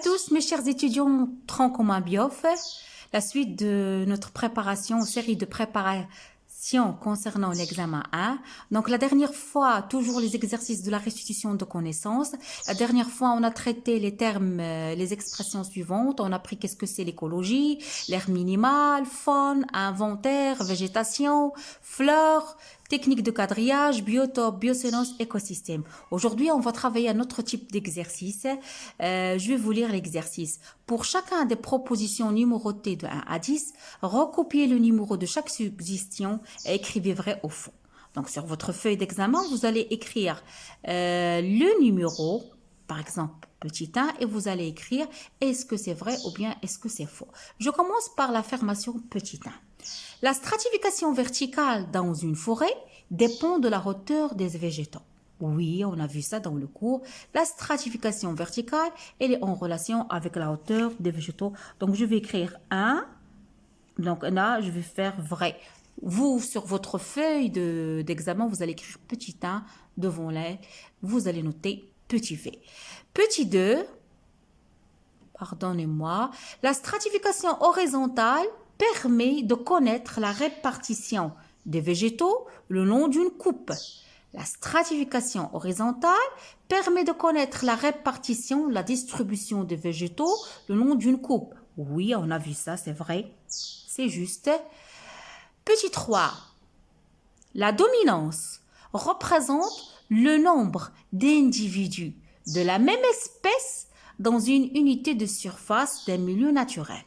tous mes chers étudiants tronc commun biof, la suite de notre préparation, série de préparation concernant l'examen 1. Donc la dernière fois, toujours les exercices de la restitution de connaissances. La dernière fois, on a traité les termes, les expressions suivantes. On a appris qu'est-ce que c'est l'écologie, l'air minimal, faune, inventaire, végétation, flore, technique de quadrillage, biotope, biocénose, écosystème. Aujourd'hui, on va travailler un autre type d'exercice. Je vais vous lire l'exercice. Pour chacun des propositions numérotées de 1 à 10, recopiez le numéro de chaque suggestion et écrivez vrai ou faux. Donc, sur votre feuille d'examen, vous allez écrire le numéro, par exemple, petit 1, et vous allez écrire est-ce que c'est vrai ou bien est-ce que c'est faux. Je commence par l'affirmation petit 1. La stratification verticale dans une forêt dépend de la hauteur des végétaux. Oui, on a vu ça dans le cours. La stratification verticale, elle est en relation avec la hauteur des végétaux. Donc, je vais écrire 1. Donc, là, je vais faire vrai. Vous, sur votre feuille d'examen, vous allez écrire petit 1 devant l'aile. Vous allez noter petit v. Petit 2, pardonnez-moi, la stratification horizontale permet de connaître la répartition des végétaux le long d'une coupe. La stratification horizontale permet de connaître la répartition, la distribution des végétaux le long d'une coupe. Oui, on a vu ça, c'est vrai, c'est juste. Petit 3, la dominance représente le nombre d'individus de la même espèce dans une unité de surface d'un milieu naturel.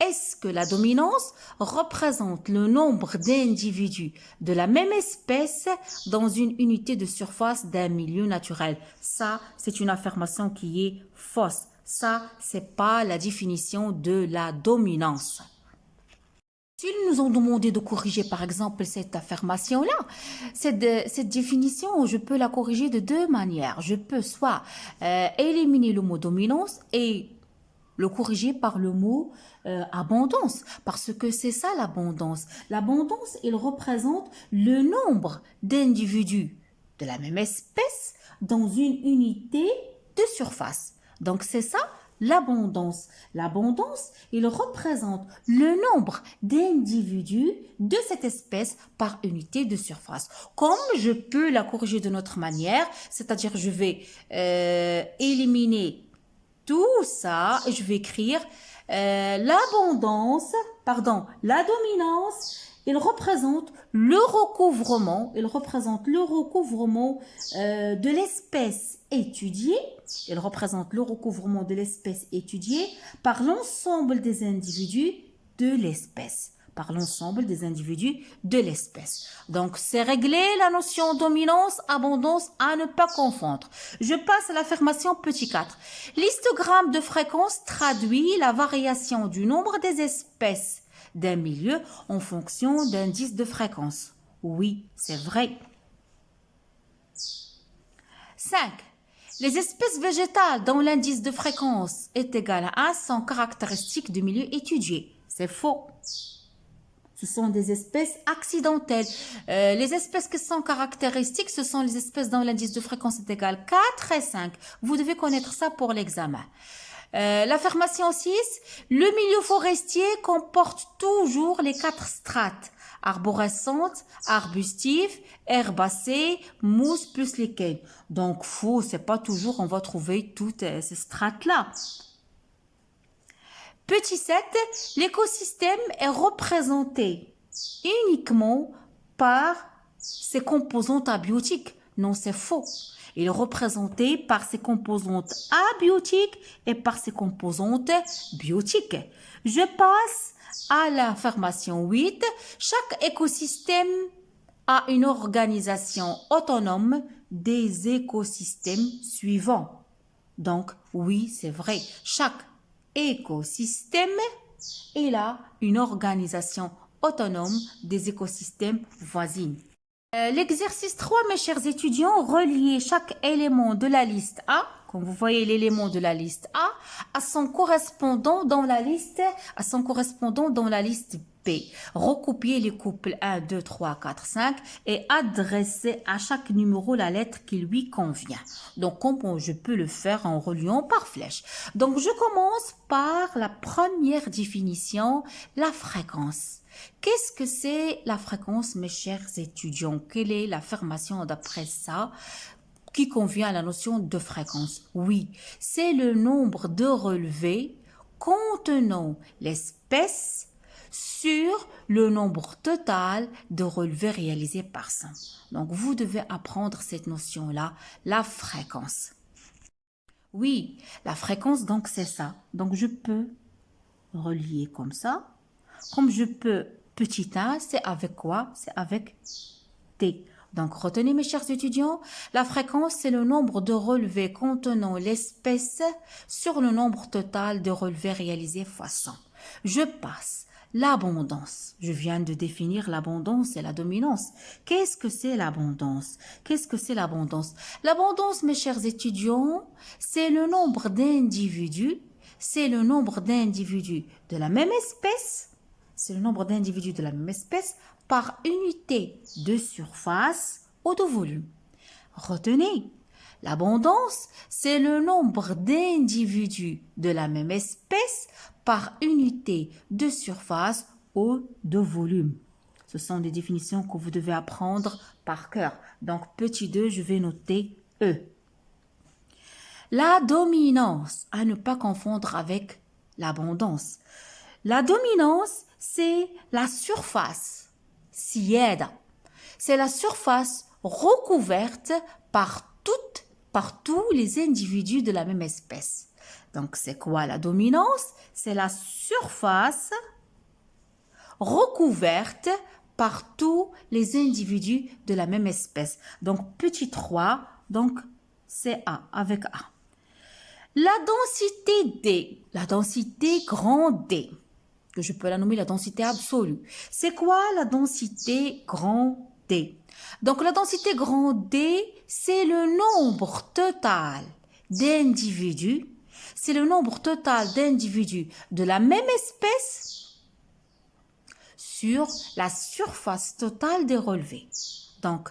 Est-ce que la dominance représente le nombre d'individus de la même espèce dans une unité de surface d'un milieu naturel? Ça, c'est une affirmation qui est fausse. Ça, c'est pas la définition de la dominance. S'ils nous ont demandé de corriger, par exemple, cette affirmation-là, cette définition, je peux la corriger de deux manières. Je peux soit éliminer le mot dominance et le corriger par le mot abondance, parce que c'est ça l'abondance. L'abondance, il représente le nombre d'individus de la même espèce dans une unité de surface. Donc c'est ça l'abondance. L'abondance, il représente le nombre d'individus de cette espèce par unité de surface. Comme je peux la corriger de notre manière, c'est-à-dire je vais éliminer tout ça, et je vais écrire la dominance, il représente le recouvrement de l'espèce étudiée, par l'ensemble des individus de l'espèce. Donc, c'est réglé la notion dominance, abondance à ne pas confondre. Je passe à l'affirmation petit 4. L'histogramme de fréquence traduit la variation du nombre des espèces d'un milieu en fonction d'indice de fréquence. Oui, c'est vrai. 5. Les espèces végétales dont l'indice de fréquence est égal à 1 sont caractéristiques du milieu étudié. C'est faux. Ce sont des espèces accidentelles. Les espèces qui sont caractéristiques, ce sont les espèces dont l'indice de fréquence est égal à 4 et 5. Vous devez connaître ça pour l'examen. L'affirmation 6, le milieu forestier comporte toujours les 4 strates. Arborescente, arbustive, herbacée, mousse plus lichen. Donc, faux, c'est pas toujours on va trouver toutes ces strates-là. Petit 7, l'écosystème est représenté uniquement par ses composantes abiotiques. Non, c'est faux. Il est représenté par ses composantes abiotiques et par ses composantes biotiques. Je passe à l'affirmation 8. Chaque écosystème a une organisation autonome des écosystèmes suivants. Donc, oui, c'est vrai. Chaque écosystème, il a une organisation autonome des écosystèmes voisins. L'exercice 3, mes chers étudiants, reliez chaque élément de la liste A, comme vous voyez l'élément de la liste A, à son correspondant dans la liste B. P. Recopiez les couples 1, 2, 3, 4, 5 et adressez à chaque numéro la lettre qui lui convient. Donc, comme je peux le faire en reliant par flèche. Donc, je commence par la première définition, la fréquence. Qu'est-ce que c'est la fréquence, mes chers étudiants? Quelle est l'affirmation d'après ça qui convient à la notion de fréquence? Oui, c'est le nombre de relevés contenant l'espèce sur le nombre total de relevés réalisés par 100. Donc, vous devez apprendre cette notion-là, la fréquence. Oui, la fréquence, donc, c'est ça. Donc, je peux relier comme ça. Comme je peux, petit a, c'est avec quoi? C'est avec T. Donc, retenez mes chers étudiants, la fréquence, c'est le nombre de relevés contenant l'espèce sur le nombre total de relevés réalisés fois 100. Je passe. L'abondance. Je viens de définir l'abondance et la dominance. Qu'est-ce que c'est l'abondance? Qu'est-ce que c'est l'abondance? L'abondance, mes chers étudiants, c'est le nombre d'individus. C'est le nombre d'individus de la même espèce. C'est le nombre d'individus de la même espèce par unité de surface ou de volume. Retenez, l'abondance, c'est le nombre d'individus de la même espèce par unité de surface ou de volume. Ce sont des définitions que vous devez apprendre par cœur. Donc, petit 2, je vais noter E. La dominance, à ne pas confondre avec l'abondance. La dominance, c'est la surface. Sieda. C'est la surface recouverte par tous les individus de la même espèce. Donc, c'est quoi la dominance? C'est la surface recouverte par tous les individus de la même espèce. Donc, petit 3, donc c'est A, avec A. La densité D, la densité grand D, que je peux la nommer la densité absolue. C'est quoi la densité grand D? Donc, la densité grand D, c'est le nombre total d'individus. C'est le nombre total d'individus de la même espèce sur la surface totale des relevés. Donc,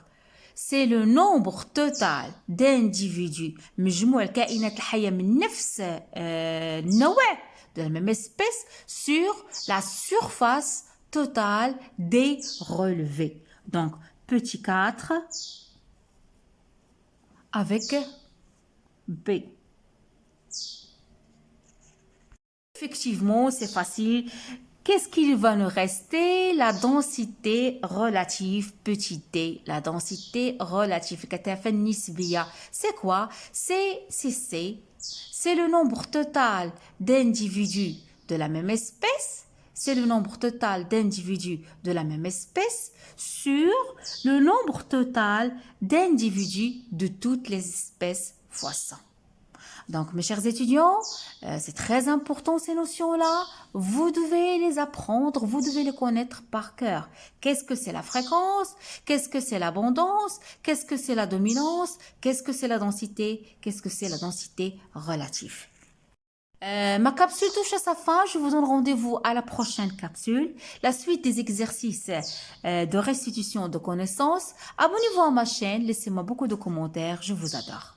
c'est le nombre total d'individus مجموع الكائنات الحية من نفس النوع de la même espèce sur la surface totale des relevés. Donc, petit 4 avec B. Effectivement, c'est facile. Qu'est-ce qu'il va nous rester? La densité relative, petit d. La densité relative. C'est quoi? C'est le nombre total d'individus de la même espèce. C'est le nombre total d'individus de la même espèce sur le nombre total d'individus de toutes les espèces fois 100. Donc, mes chers étudiants, c'est très important ces notions-là. Vous devez les apprendre, vous devez les connaître par cœur. Qu'est-ce que c'est la fréquence? Qu'est-ce que c'est l'abondance? Qu'est-ce que c'est la dominance? Qu'est-ce que c'est la densité? Qu'est-ce que c'est la densité relative? Ma capsule touche à sa fin. Je vous donne rendez-vous à la prochaine capsule. La suite des exercices de restitution de connaissances. Abonnez-vous à ma chaîne. Laissez-moi beaucoup de commentaires. Je vous adore.